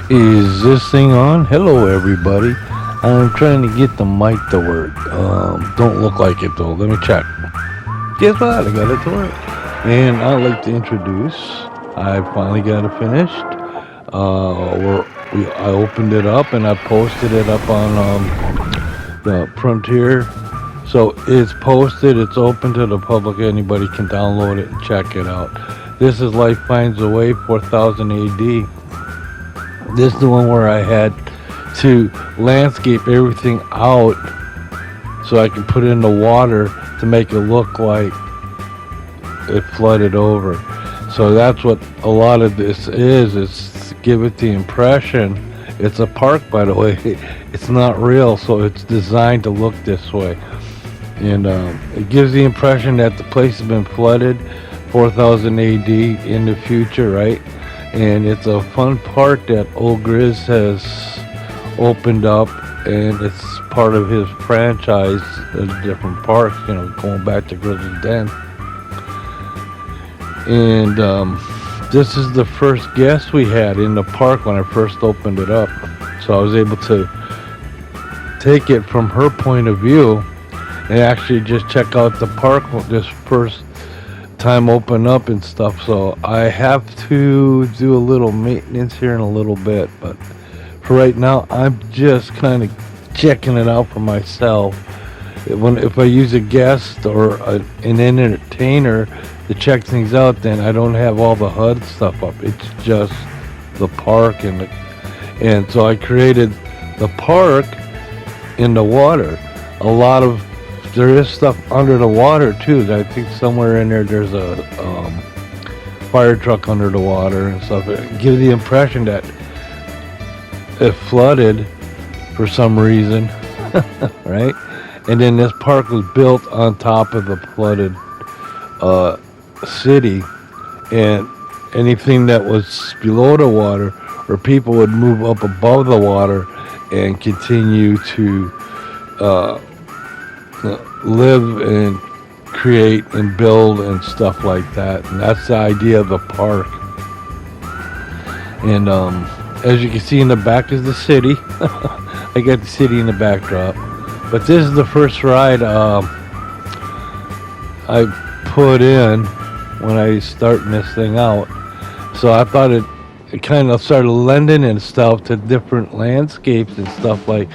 Is this thing on? Hello, everybody. I'm trying to get the mic to work. Don't look like it though. Let me check. Guess what? I got it to work. And I'd like to introduce. I finally got it finished. I opened it up and I posted it up on the Frontier. So it's posted. It's open to the public. Anybody can download it and check it out. This is Life Finds a Way, 4000 AD. This is the one where I had to landscape everything out so I can put it in the water to make it look like it flooded over. So that's what a lot of this is. It's to give it the impression. It's a park, by the way. It's not real, so it's designed to look this way. And it gives the impression that the place has been flooded 4000 AD in the future, right? And it's a fun park that Old Grizz has opened up, and it's part of his franchise of different parks, going back to Grizzly's Den. And this is the first guest we had in the park when I first opened it up. So I was able to take it from her point of view and actually just check out the park this first time open up and stuff. So I have to do a little maintenance here in a little bit, but for right now I'm just kind of checking it out for myself. If I use a guest or an entertainer to check things out, then I don't have all the HUD stuff up. It's just the park, and so I created the park in the water. There is stuff under the water too. I think somewhere in there's a fire truck under the water and stuff. It gives the impression that it flooded for some reason, right? And then this park was built on top of the flooded city, and anything that was below the water, or people would move up above the water and continue to live and create and build and stuff like that. And that's the idea of the park. And as you can see in the back is the city. I got the city in the backdrop. But this is the first ride I put in when I starting this thing out. So I thought it kind of started lending itself to different landscapes and stuff. Like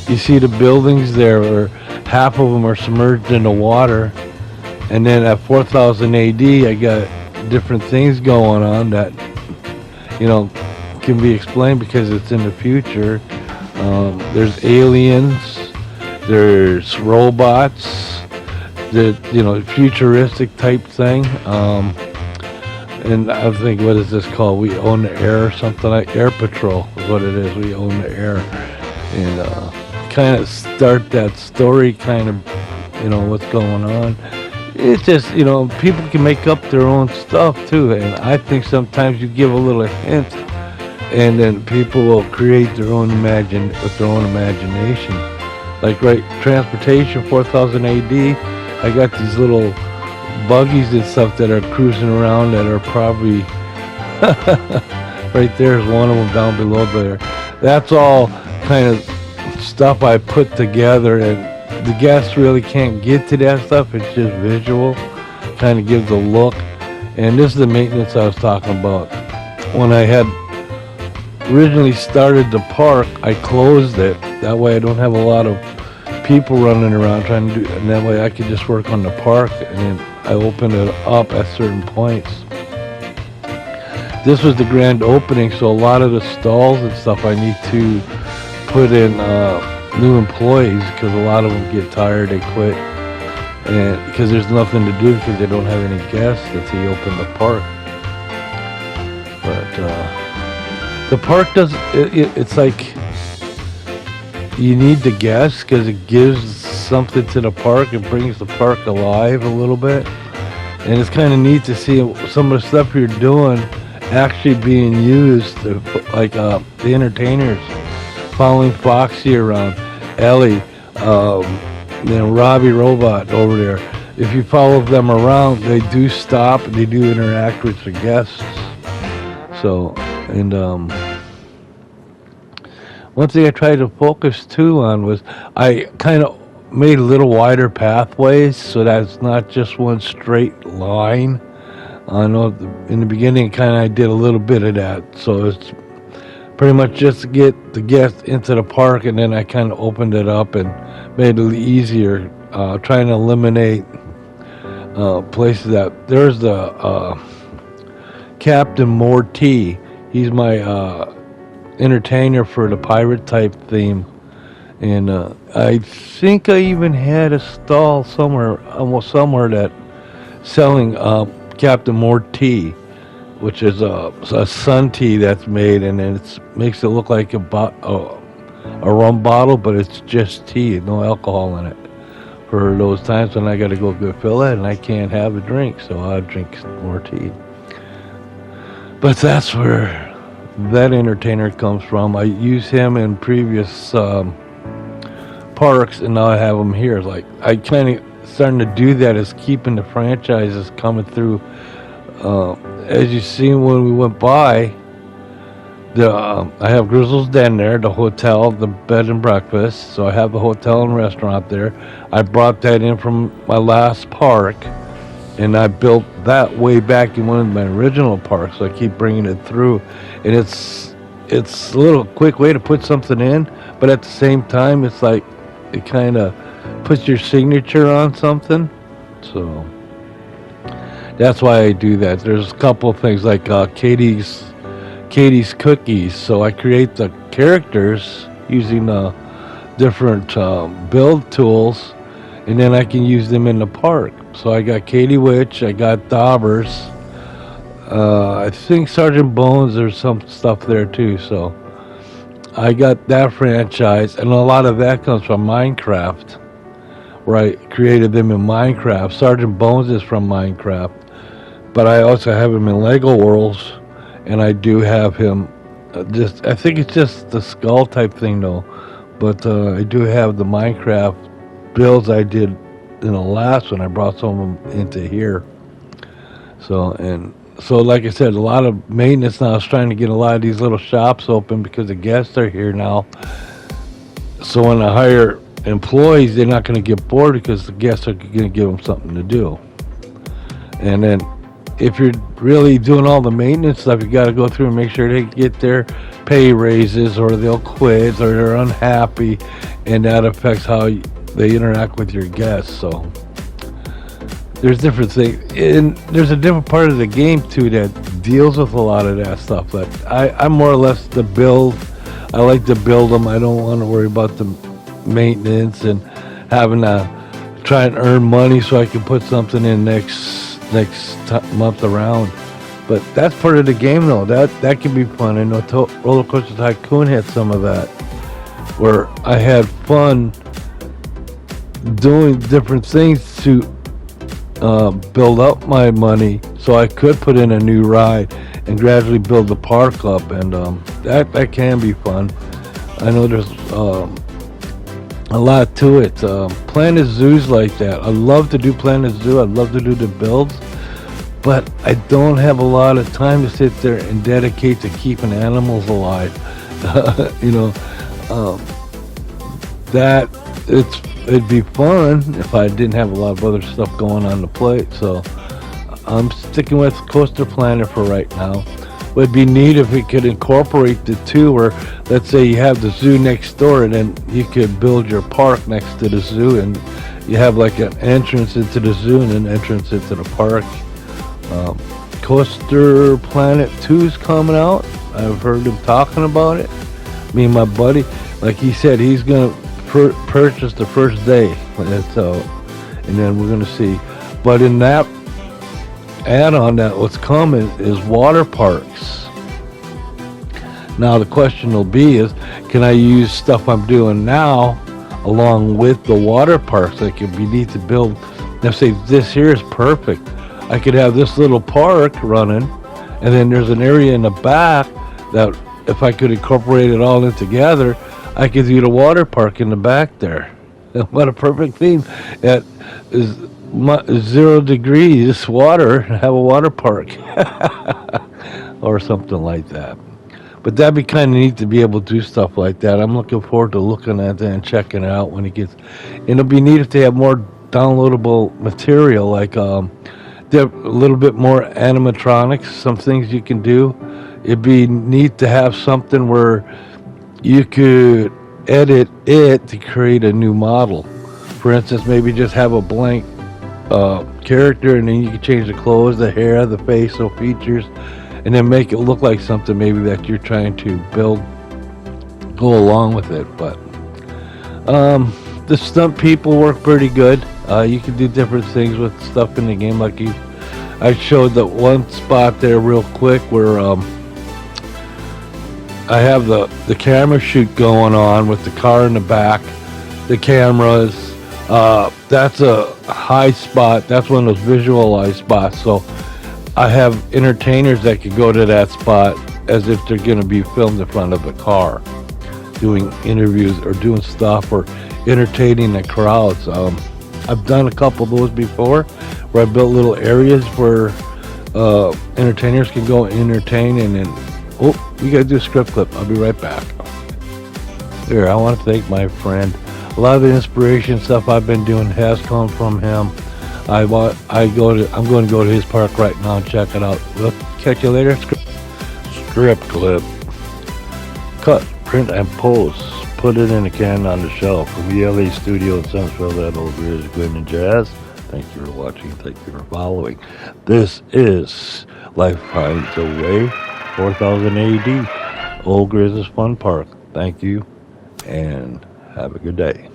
you see the buildings there, where half of them are submerged in the water, and then at 4000 AD I got different things going on that can be explained because it's in the future. There's aliens, there's robots, the futuristic type thing. And I think, what is this called? We own the air or something like Air Patrol is what it is. We own the air. And kind of start that story, kind of, what's going on. It's just, people can make up their own stuff too. And I think sometimes you give a little hint and then people will create their own with their own imagination. Like, right, transportation, 4000 AD, I got these little buggies and stuff that are cruising around that are probably right there's one of them down below there. That's all kind of stuff I put together, and the guests really can't get to that stuff. It's just visual, kind of gives a look. And this is the maintenance I was talking about. When I had originally started the park, I closed it. That way I don't have a lot of people running around trying to do, and that way I could just work on the park, and then I opened it up at certain points. This was the grand opening, so a lot of the stalls and stuff I need to put in new employees, because a lot of them get tired, they quit, and because there's nothing to do because they don't have any guests until you open the park. But the park it's like you need the guests because it gives something to the park. It brings the park alive a little bit, and it's kind of neat to see some of the stuff you're doing actually being used, like the entertainers following Foxy around, Ellie, Robbie Robot over there. If you follow them around, they do stop and they do interact with the guests. So, and One thing I tried to focus too on was I kind of made little wider pathways so that it's not just one straight line. I know in the beginning, kind of I did a little bit of that, so it's pretty much just to get the guests into the park, and then I kind of opened it up and made it easier, trying to eliminate places that there's the Captain Morty. He's my entertainer for the pirate type theme, and I think I even had a stall somewhere, almost somewhere that selling Captain Morty, which is a sun tea that's made, and it makes it look like a rum bottle, but it's just tea, no alcohol in it. For those times when I got to go fill it and I can't have a drink, so I drink more tea. But that's where that entertainer comes from. I use him in previous parks, and now I have him here. Like I kind of starting to do that is keeping the franchises coming through. As you see when we went by, I have Grizzle's Den there, the hotel, the bed and breakfast. So I have the hotel and restaurant there. I brought that in from my last park, and I built that way back in one of my original parks. So I keep bringing it through, and it's a little quick way to put something in, but at the same time, it's like it kind of puts your signature on something. So that's why I do that. There's a couple of things like Katie's Cookies. So I create the characters using different build tools, and then I can use them in the park. So I got Katie Witch, I got Daubers, I think Sergeant Bones, there's some stuff there too. So I got that franchise, and a lot of that comes from Minecraft, where I created them in Minecraft. Sergeant Bones is from Minecraft, but I also have him in Lego Worlds, and I do have him I think it's just the skull type thing though, but I do have the Minecraft builds I did in the last one. I brought some of them into here. So like I said, a lot of maintenance now. I was trying to get a lot of these little shops open because the guests are here now. So when I hire employees, they're not going to get bored because the guests are going to give them something to do. And then if you're really doing all the maintenance stuff, you got to go through and make sure they get their pay raises, or they'll quit, or they're unhappy, and that affects how they interact with your guests. So there's different things, and there's a different part of the game too that deals with a lot of that stuff. But I'm more or less the build. I like to build them. I don't want to worry about the maintenance and having to try and earn money so I can put something in next month around. But that's part of the game though. That can be fun. I know Roller Coaster Tycoon had some of that, where I had fun doing different things to build up my money so I could put in a new ride and gradually build the park up, and that can be fun. I know there's a lot to it. Planet Zoo's like that. I love to do Planet Zoo. I love to do the builds, but I don't have a lot of time to sit there and dedicate to keeping animals alive. That it'd be fun if I didn't have a lot of other stuff going on the plate. So I'm sticking with Coaster Planet for right now. Would be neat if we could incorporate the two, where let's say you have the zoo next door, and then you could build your park next to the zoo, and you have like an entrance into the zoo and an entrance into the park. Coaster Planet 2 is coming out. I've heard him talking about it. Me and my buddy, like he said, he's gonna purchase the first day when it's out, and then we're gonna see. But in that add-on, that what's coming is water parks. Now the question will be is, can I use stuff I'm doing now along with the water parks? That could be neat to build. Let's say this here is perfect. I could have this little park running, and then there's an area in the back that if I could incorporate it all in together, I could do the water park in the back there. What a perfect theme. That is 0 degrees water, and have a water park or something like that. But that'd be kind of neat to be able to do stuff like that. I'm looking forward to looking at that and checking it out when it gets. And it'll be neat if they have more downloadable material, like they have a little bit more animatronics, some things you can do. It'd be neat to have something where you could edit it to create a new model. For instance, maybe just have a blank character, and then you can change the clothes, the hair, the facial features, and then make it look like something maybe that you're trying to build, go along with it. But the stunt people work pretty good. You can do different things with stuff in the game, like I showed that one spot there real quick where I have the camera shoot going on with the car in the back, the cameras. That's a high spot. That's one of those visualized spots. So I have entertainers that could go to that spot as if they're going to be filmed in front of a car, doing interviews or doing stuff or entertaining the crowds. I've done a couple of those before, where I built little areas where entertainers can go and entertain, and then, we gotta do a script clip. I'll be right back. Here, I want to thank my friend. A lot of the inspiration stuff I've been doing has come from him. I'm going to go to his park right now and check it out. We'll catch you later. Script clip. Cut, print, and post. Put it in a can on the shelf. From ELA Studio in Central, that Old Grizz Gwen and Jazz. Thank you for watching. Thank you for following. This is Life Finds a Way, 4000 AD, Old Grizz's Fun Park. Thank you, and have a good day.